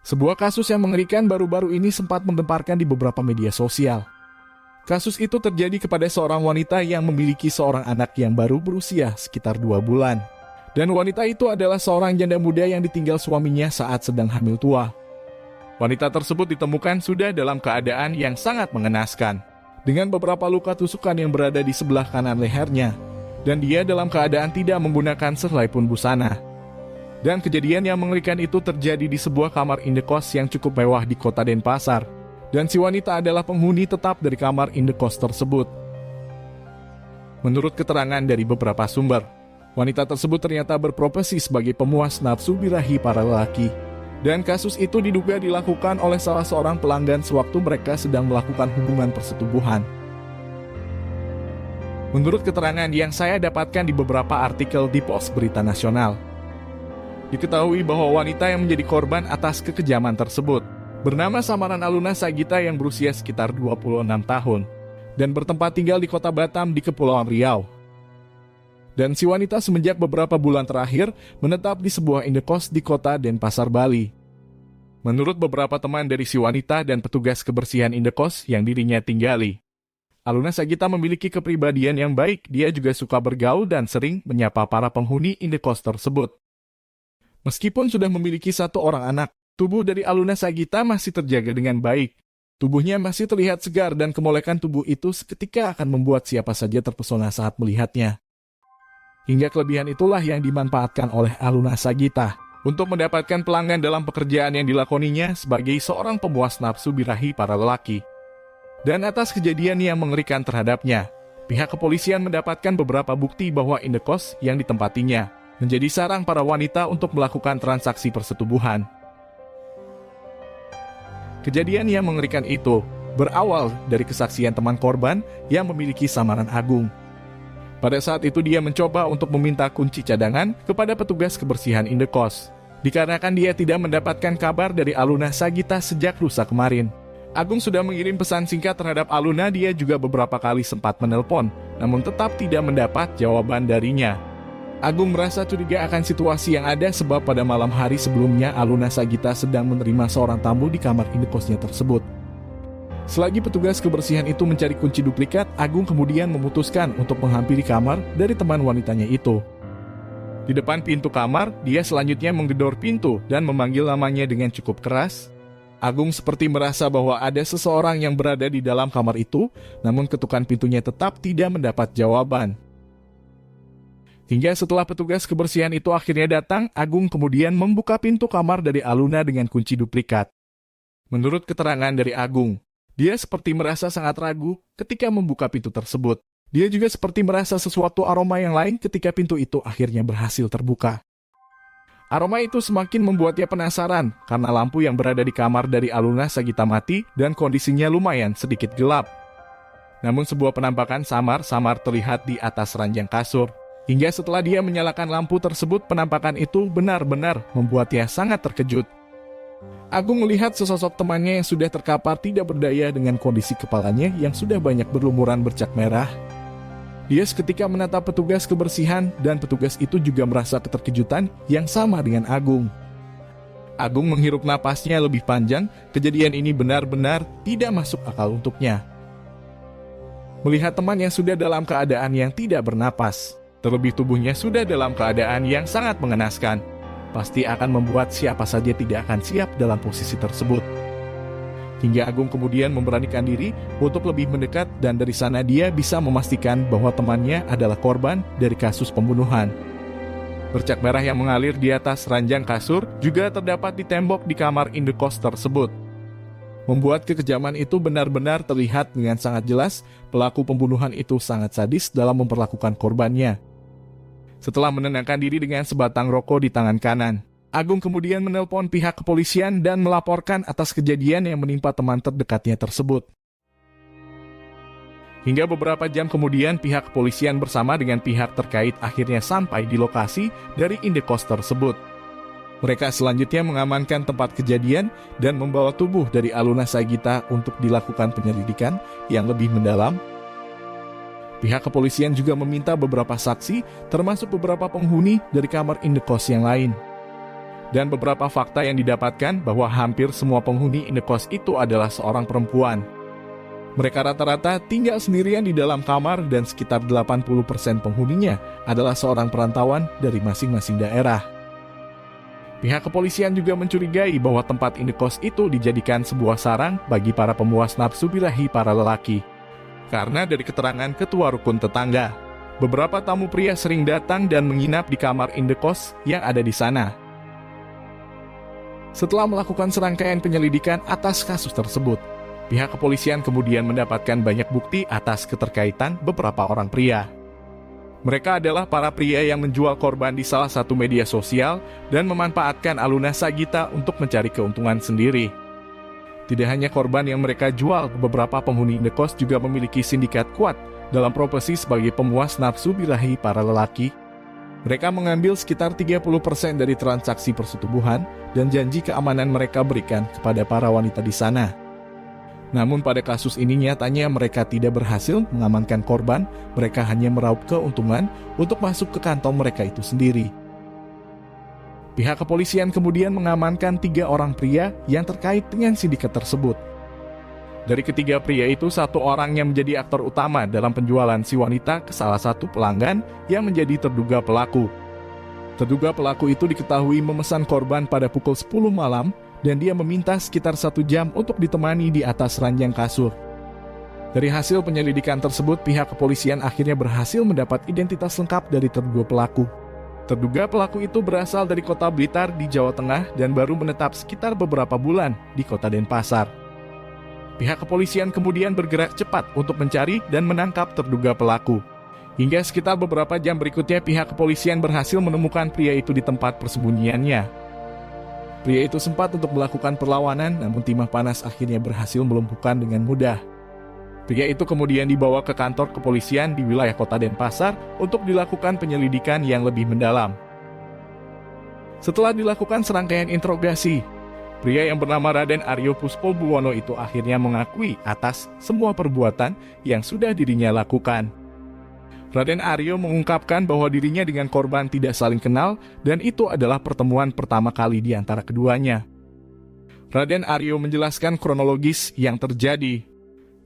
Sebuah kasus yang mengerikan baru-baru ini sempat menggemparkan di beberapa media sosial. Kasus itu terjadi kepada seorang wanita yang memiliki seorang anak yang baru berusia sekitar 2 bulan. Dan wanita itu adalah seorang janda muda yang ditinggal suaminya saat sedang hamil tua. Wanita tersebut ditemukan sudah dalam keadaan yang sangat mengenaskan, dengan beberapa luka tusukan yang berada di sebelah kanan lehernya, dan dia dalam keadaan tidak menggunakan sehelai pun busana. Dan kejadian yang mengerikan itu terjadi di sebuah kamar indekos yang cukup mewah di kota Denpasar. Dan si wanita adalah penghuni tetap dari kamar indekos tersebut. Menurut keterangan dari beberapa sumber, wanita tersebut ternyata berprofesi sebagai pemuas nafsu birahi para lelaki. Dan kasus itu diduga dilakukan oleh salah seorang pelanggan sewaktu mereka sedang melakukan hubungan persetubuhan. Menurut keterangan yang saya dapatkan di beberapa artikel di Pos Berita Nasional, diketahui bahwa wanita yang menjadi korban atas kekejaman tersebut bernama samaran Aluna Sagita yang berusia sekitar 26 tahun dan bertempat tinggal di kota Batam di Kepulauan Riau. Dan si wanita semenjak beberapa bulan terakhir menetap di sebuah indekos di kota Denpasar, Bali. Menurut beberapa teman dari si wanita dan petugas kebersihan indekos yang dirinya tinggali, Aluna Sagita memiliki kepribadian yang baik. Dia juga suka bergaul dan sering menyapa para penghuni indekos tersebut. Meskipun sudah memiliki 1 orang anak, tubuh dari Aluna Sagita masih terjaga dengan baik. Tubuhnya masih terlihat segar dan kemolekan tubuh itu seketika akan membuat siapa saja terpesona saat melihatnya. Hingga kelebihan itulah yang dimanfaatkan oleh Aluna Sagita untuk mendapatkan pelanggan dalam pekerjaan yang dilakoninya sebagai seorang pemuas nafsu birahi para lelaki. Dan atas kejadian yang mengerikan terhadapnya, pihak kepolisian mendapatkan beberapa bukti bahwa indekos yang ditempatinya menjadi sarang para wanita untuk melakukan transaksi persetubuhan. Kejadian yang mengerikan itu berawal dari kesaksian teman korban yang memiliki samaran Agung. Pada saat itu dia mencoba untuk meminta kunci cadangan kepada petugas kebersihan indekos, dikarenakan dia tidak mendapatkan kabar dari Aluna Sagita sejak lusa kemarin. Agung sudah mengirim pesan singkat terhadap Aluna. Dia juga beberapa kali sempat menelpon, namun tetap tidak mendapat jawaban darinya. Agung merasa curiga akan situasi yang ada sebab pada malam hari sebelumnya Aluna Sagita sedang menerima seorang tamu di kamar indekosnya tersebut. Selagi petugas kebersihan itu mencari kunci duplikat, Agung kemudian memutuskan untuk menghampiri kamar dari teman wanitanya itu. Di depan pintu kamar, dia selanjutnya menggedor pintu dan memanggil namanya dengan cukup keras. Agung seperti merasa bahwa ada seseorang yang berada di dalam kamar itu, namun ketukan pintunya tetap tidak mendapat jawaban. Hingga setelah petugas kebersihan itu akhirnya datang, Agung kemudian membuka pintu kamar dari Aluna dengan kunci duplikat. Menurut keterangan dari Agung, dia seperti merasa sangat ragu ketika membuka pintu tersebut. Dia juga seperti merasa sesuatu aroma yang lain ketika pintu itu akhirnya berhasil terbuka. Aroma itu semakin membuatnya penasaran karena lampu yang berada di kamar dari Aluna Sagita mati dan kondisinya lumayan sedikit gelap. Namun sebuah penampakan samar-samar terlihat di atas ranjang kasur. Hingga setelah dia menyalakan lampu tersebut, penampakan itu benar-benar membuatnya sangat terkejut. Agung melihat sesosok temannya yang sudah terkapar tidak berdaya dengan kondisi kepalanya yang sudah banyak berlumuran bercak merah. Dia seketika menatap petugas kebersihan dan petugas itu juga merasa keterkejutan yang sama dengan Agung. Agung menghirup napasnya lebih panjang. Kejadian ini benar-benar tidak masuk akal untuknya. Melihat teman yang sudah dalam keadaan yang tidak bernapas, terlebih tubuhnya sudah dalam keadaan yang sangat mengenaskan, pasti akan membuat siapa saja tidak akan siap dalam posisi tersebut. Hingga Agung kemudian memberanikan diri untuk lebih mendekat dan dari sana dia bisa memastikan bahwa temannya adalah korban dari kasus pembunuhan. Bercak merah yang mengalir di atas ranjang kasur juga terdapat di tembok di kamar indekos tersebut. Membuat kekejaman itu benar-benar terlihat dengan sangat jelas. Pelaku pembunuhan itu sangat sadis dalam memperlakukan korbannya. Setelah menenangkan diri dengan sebatang rokok di tangan kanan, Agung kemudian menelpon pihak kepolisian dan melaporkan atas kejadian yang menimpa teman terdekatnya tersebut. Hingga beberapa jam kemudian pihak kepolisian bersama dengan pihak terkait akhirnya sampai di lokasi dari indekos tersebut. Mereka selanjutnya mengamankan tempat kejadian dan membawa tubuh dari Aluna Sagita untuk dilakukan penyelidikan yang lebih mendalam. Pihak kepolisian juga meminta beberapa saksi, termasuk beberapa penghuni dari kamar indekos yang lain. Dan beberapa fakta yang didapatkan bahwa hampir semua penghuni indekos itu adalah seorang perempuan. Mereka rata-rata tinggal sendirian di dalam kamar dan sekitar 80% penghuninya adalah seorang perantauan dari masing-masing daerah. Pihak kepolisian juga mencurigai bahwa tempat indekos itu dijadikan sebuah sarang bagi para pemuas nafsu birahi para lelaki. Karena dari keterangan ketua rukun tetangga, beberapa tamu pria sering datang dan menginap di kamar indekos yang ada di sana. Setelah melakukan serangkaian penyelidikan atas kasus tersebut, pihak kepolisian kemudian mendapatkan banyak bukti atas keterkaitan beberapa orang pria. Mereka adalah para pria yang menjual korban di salah satu media sosial dan memanfaatkan Aluna Sagita untuk mencari keuntungan sendiri. Tidak hanya korban yang mereka jual, beberapa penghuni indekos juga memiliki sindikat kuat dalam profesi sebagai pemuas nafsu birahi para lelaki. Mereka mengambil sekitar 30% dari transaksi persetubuhan dan janji keamanan mereka berikan kepada para wanita di sana. Namun pada kasus ini nyatanya mereka tidak berhasil mengamankan korban, mereka hanya meraup keuntungan untuk masuk ke kantong mereka itu sendiri. Pihak kepolisian kemudian mengamankan 3 orang pria yang terkait dengan sindikat tersebut. Dari ketiga pria itu, 1 orang yang menjadi aktor utama dalam penjualan si wanita ke salah satu pelanggan yang menjadi terduga pelaku. Terduga pelaku itu diketahui memesan korban pada pukul 10 malam dan dia meminta sekitar 1 jam untuk ditemani di atas ranjang kasur. Dari hasil penyelidikan tersebut, pihak kepolisian akhirnya berhasil mendapat identitas lengkap dari terduga pelaku. Terduga pelaku itu berasal dari kota Blitar di Jawa Tengah dan baru menetap sekitar beberapa bulan di kota Denpasar. Pihak kepolisian kemudian bergerak cepat untuk mencari dan menangkap terduga pelaku. Hingga sekitar beberapa jam berikutnya, pihak kepolisian berhasil menemukan pria itu di tempat persembunyiannya. Pria itu sempat untuk melakukan perlawanan, namun timah panas akhirnya berhasil melumpuhkan dengan mudah. Pria itu kemudian dibawa ke kantor kepolisian di wilayah kota Denpasar untuk dilakukan penyelidikan yang lebih mendalam. Setelah dilakukan serangkaian interogasi, pria yang bernama Raden Aryo Puspobuwono itu akhirnya mengakui atas semua perbuatan yang sudah dirinya lakukan. Raden Aryo mengungkapkan bahwa dirinya dengan korban tidak saling kenal dan itu adalah pertemuan pertama kali di antara keduanya. Raden Aryo menjelaskan kronologis yang terjadi.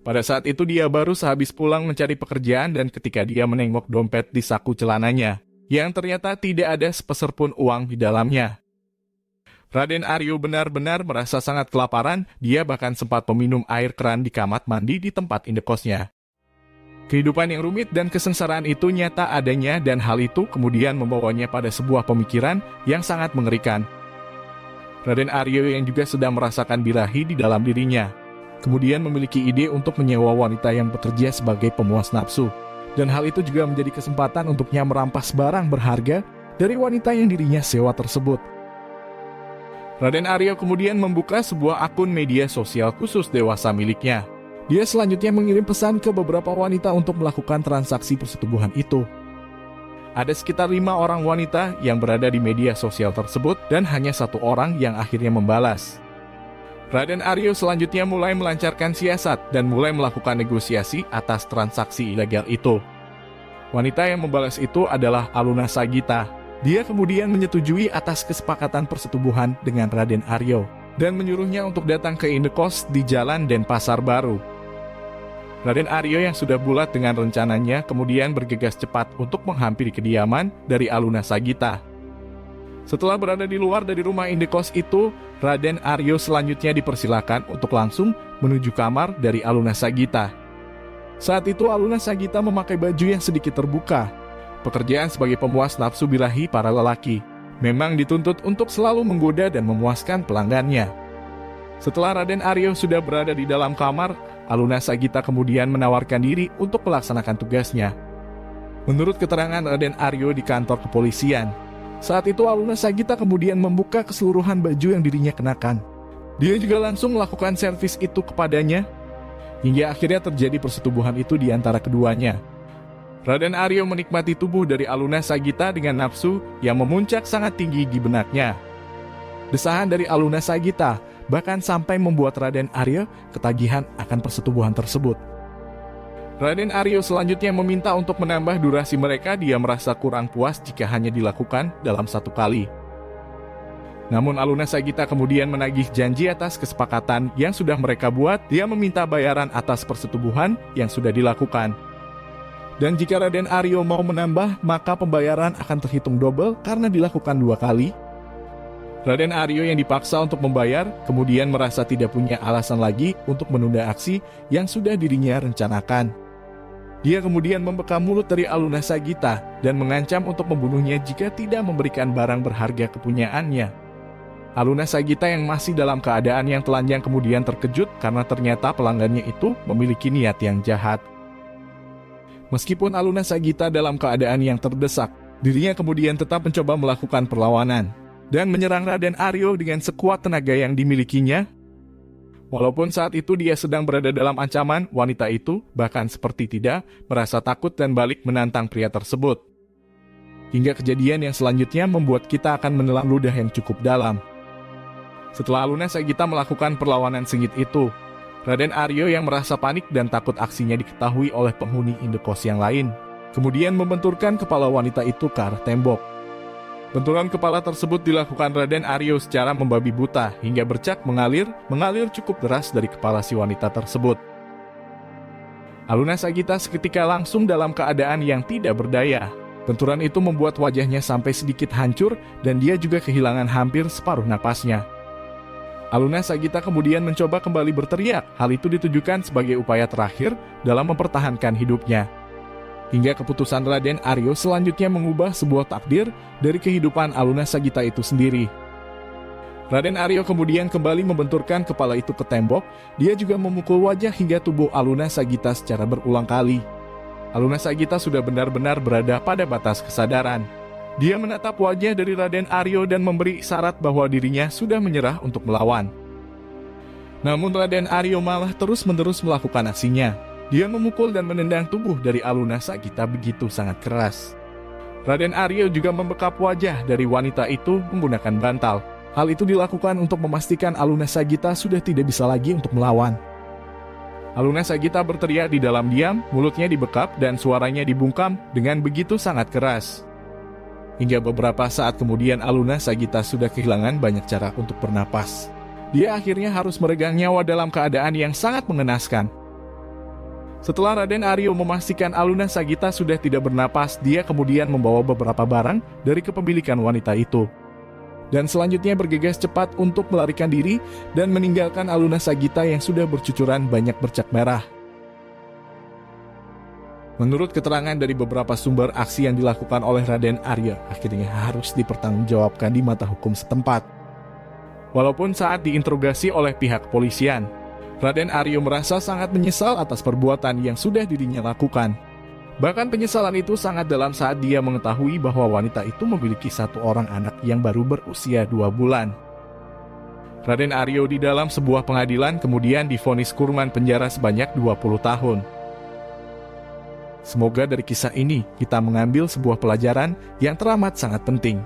Pada saat itu dia baru sehabis pulang mencari pekerjaan dan ketika dia menengok dompet di saku celananya, yang ternyata tidak ada sepeser pun uang di dalamnya. Raden Aryo benar-benar merasa sangat kelaparan, dia bahkan sempat meminum air keran di kamar mandi di tempat indekosnya. Kehidupan yang rumit dan kesengsaraan itu nyata adanya dan hal itu kemudian membawanya pada sebuah pemikiran yang sangat mengerikan. Raden Aryo yang juga sedang merasakan birahi di dalam dirinya, kemudian memiliki ide untuk menyewa wanita yang bekerja sebagai pemuas nafsu. Dan hal itu juga menjadi kesempatan untuknya merampas barang berharga dari wanita yang dirinya sewa tersebut. Raden Aryo kemudian membuka sebuah akun media sosial khusus dewasa miliknya. Dia selanjutnya mengirim pesan ke beberapa wanita untuk melakukan transaksi persetubuhan itu. Ada sekitar 5 orang wanita yang berada di media sosial tersebut dan hanya 1 orang yang akhirnya membalas. Raden Aryo selanjutnya mulai melancarkan siasat dan mulai melakukan negosiasi atas transaksi ilegal itu. Wanita yang membalas itu adalah Aluna Sagita. Dia kemudian menyetujui atas kesepakatan persetubuhan dengan Raden Aryo dan menyuruhnya untuk datang ke indekos di Jalan Denpasar Baru. Raden Aryo yang sudah bulat dengan rencananya kemudian bergegas cepat untuk menghampiri kediaman dari Aluna Sagita. Setelah berada di luar dari rumah indekos itu, Raden Aryo selanjutnya dipersilakan untuk langsung menuju kamar dari Aluna Sagita. Saat itu Aluna Sagita memakai baju yang sedikit terbuka. Pekerjaan sebagai pemuas nafsu birahi para lelaki memang dituntut untuk selalu menggoda dan memuaskan pelanggannya. Setelah Raden Aryo sudah berada di dalam kamar, Aluna Sagita kemudian menawarkan diri untuk melaksanakan tugasnya. Menurut keterangan Raden Aryo di kantor kepolisian, saat itu Aluna Sagita kemudian membuka keseluruhan baju yang dirinya kenakan. Dia juga langsung melakukan servis itu kepadanya, hingga akhirnya terjadi persetubuhan itu di antara keduanya. Raden Aryo menikmati tubuh dari Aluna Sagita dengan nafsu yang memuncak sangat tinggi di benaknya. Desahan dari Aluna Sagita bahkan sampai membuat Raden Aryo ketagihan akan persetubuhan tersebut. Raden Aryo selanjutnya meminta untuk menambah durasi mereka. Dia merasa kurang puas jika hanya dilakukan dalam 1 kali. Namun Aluna Sagita kemudian menagih janji atas kesepakatan yang sudah mereka buat. Dia meminta bayaran atas persetubuhan yang sudah dilakukan. Dan jika Raden Aryo mau menambah, maka pembayaran akan terhitung double karena dilakukan 2 kali. Raden Aryo yang dipaksa untuk membayar, kemudian merasa tidak punya alasan lagi untuk menunda aksi yang sudah dirinya rencanakan. Dia kemudian membekam mulut dari Aluna Sagita dan mengancam untuk membunuhnya jika tidak memberikan barang berharga kepunyaannya. Aluna Sagita yang masih dalam keadaan yang telanjang kemudian terkejut karena ternyata pelanggannya itu memiliki niat yang jahat. Meskipun Aluna Sagita dalam keadaan yang terdesak, dirinya kemudian tetap mencoba melakukan perlawanan dan menyerang Raden Aryo dengan sekuat tenaga yang dimilikinya. Walaupun saat itu dia sedang berada dalam ancaman, wanita itu bahkan seperti tidak merasa takut dan balik menantang pria tersebut. Hingga kejadian yang selanjutnya membuat kita akan menelan ludah yang cukup dalam. Setelah Aluna Sagita melakukan perlawanan sengit itu, Raden Aryo yang merasa panik dan takut aksinya diketahui oleh penghuni indekos yang lain, kemudian membenturkan kepala wanita itu ke arah tembok. Benturan kepala tersebut dilakukan Raden Aryo secara membabi buta hingga bercak mengalir cukup deras dari kepala si wanita tersebut. Aluna Sagita seketika langsung dalam keadaan yang tidak berdaya. Benturan itu membuat wajahnya sampai sedikit hancur dan dia juga kehilangan hampir separuh napasnya. Aluna Sagita kemudian mencoba kembali berteriak. Hal itu ditujukan sebagai upaya terakhir dalam mempertahankan hidupnya. Hingga keputusan Raden Aryo selanjutnya mengubah sebuah takdir dari kehidupan Aluna Sagita itu sendiri. Raden Aryo kemudian kembali membenturkan kepala itu ke tembok. Dia juga memukul wajah hingga tubuh Aluna Sagita secara berulang kali. Aluna Sagita sudah benar-benar berada pada batas kesadaran. Dia menatap wajah dari Raden Aryo dan memberi isyarat bahwa dirinya sudah menyerah untuk melawan. Namun Raden Aryo malah terus-menerus melakukan aksinya. Dia memukul dan menendang tubuh dari Aluna Sagita begitu sangat keras. Raden Aryo juga membekap wajah dari wanita itu menggunakan bantal. Hal itu dilakukan untuk memastikan Aluna Sagita sudah tidak bisa lagi untuk melawan. Aluna Sagita berteriak di dalam diam, mulutnya dibekap dan suaranya dibungkam dengan begitu sangat keras. Hingga beberapa saat kemudian Aluna Sagita sudah kehilangan banyak cara untuk bernapas. Dia akhirnya harus meregang nyawa dalam keadaan yang sangat mengenaskan. Setelah Raden Aryo memastikan Aluna Sagita sudah tidak bernapas, dia kemudian membawa beberapa barang dari kepemilikan wanita itu. Dan selanjutnya bergegas cepat untuk melarikan diri dan meninggalkan Aluna Sagita yang sudah bercucuran banyak bercak merah. Menurut keterangan dari beberapa sumber, aksi yang dilakukan oleh Raden Aryo akhirnya harus dipertanggungjawabkan di mata hukum setempat. Walaupun saat diinterogasi oleh pihak kepolisian, Raden Aryo merasa sangat menyesal atas perbuatan yang sudah dirinya lakukan. Bahkan penyesalan itu sangat dalam saat dia mengetahui bahwa wanita itu memiliki 1 orang anak yang baru berusia 2 bulan. Raden Aryo di dalam sebuah pengadilan kemudian divonis kurungan penjara sebanyak 20 tahun. Semoga dari kisah ini kita mengambil sebuah pelajaran yang teramat sangat penting.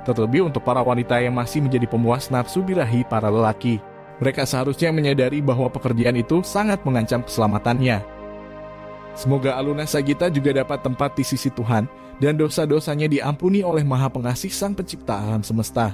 Terlebih untuk para wanita yang masih menjadi pemuas nafsu birahi para lelaki. Mereka seharusnya menyadari bahwa pekerjaan itu sangat mengancam keselamatannya. Semoga Aluna Sagita juga dapat tempat di sisi Tuhan dan dosa-dosanya diampuni oleh Maha Pengasih Sang Pencipta alam semesta.